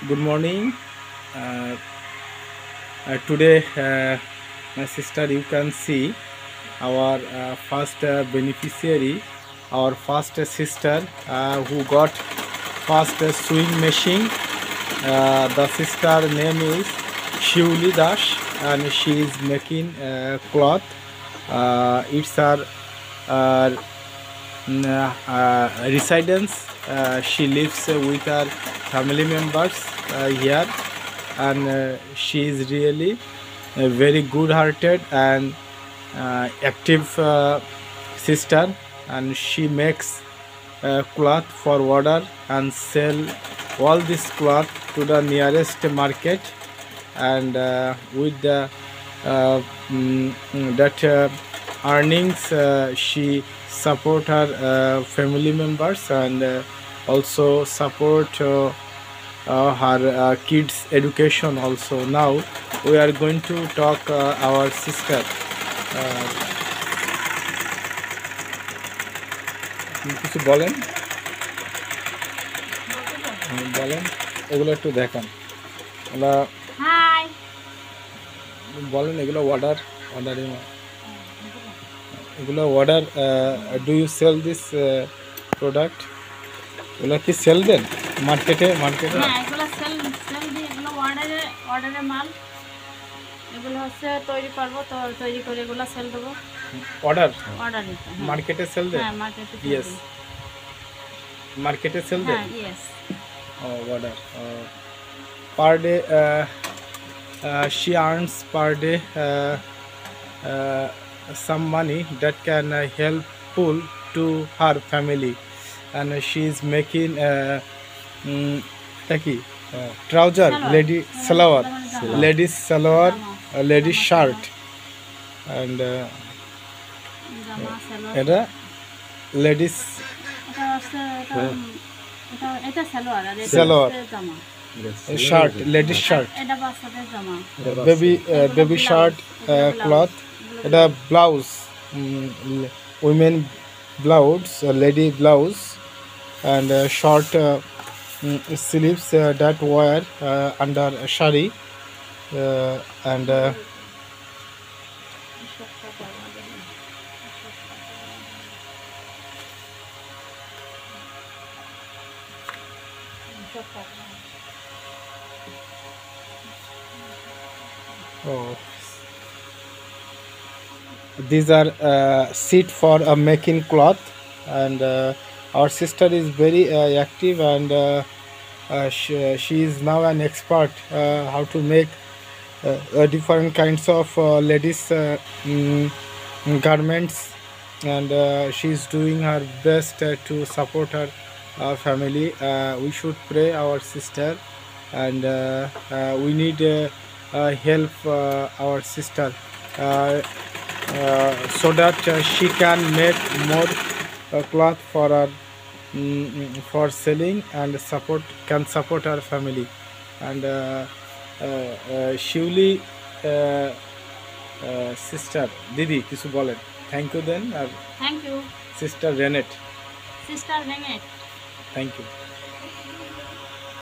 Good morning. Uh, Today, my sister, you can see our first beneficiary, our first sister who got first sewing machine. The sister name is Shivli Dash, and she is making cloth. It's her uh, residence. She lives with her family members here, and she is really very good hearted and active sister, and she makes cloth for order and sell all this cloth to the nearest market, and with the that earnings she support her family members, and also support her kids education also. Now we are going to talk our sister. কিছু বলেন, বলেন এগুলো একটু দেখান। ওরা high বলেন এগুলো order এগুলো order. Do you sell this product? এগুলো কি সেল দেন মার্কেটে? হ্যাঁ এগুলো সেল সেল দিয়ে এগুলো অর্ডারে মাল এগুলো হচ্ছে তৈরি করবো, তো তৈরি করে এগুলো সেল দেবো। অর্ডার অর্ডারে মার্কেটে সেল দেন? হ্যাঁ মার্কেটে ইয়েস, মার্কেটে সেল দেন। হ্যাঁ yes. Order per day, she earns per day uh, some money that can help pull to her family, and she is making এটা কি trouser, lady salwar, ladies salwar, ladies shirt, and জামা সালোয়ার, এটা ladies এটা হচ্ছে এটা সালোয়ার, আর এটা সালোয়ার, হচ্ছে জামা। শার্ট, লেডিস শার্ট, এটা বাচ্চাদের জামা। Baby shirt cloth. এটা blouse, women blouse, lady blouse, and short sleeves that wear under shari, and oh, these are seat for making cloth, and our sister is very active, and she is now an expert how to make different kinds of ladies garments, and she is doing her best to support her family. We should pray our sister, and we need help our sister so that she can make more cloth for her, for selling, and support her family, and Shiuli sister দিদি কিছু বলেন, thank you দেন। আর thank you sister Renate, sister ভেঙে। Thank you.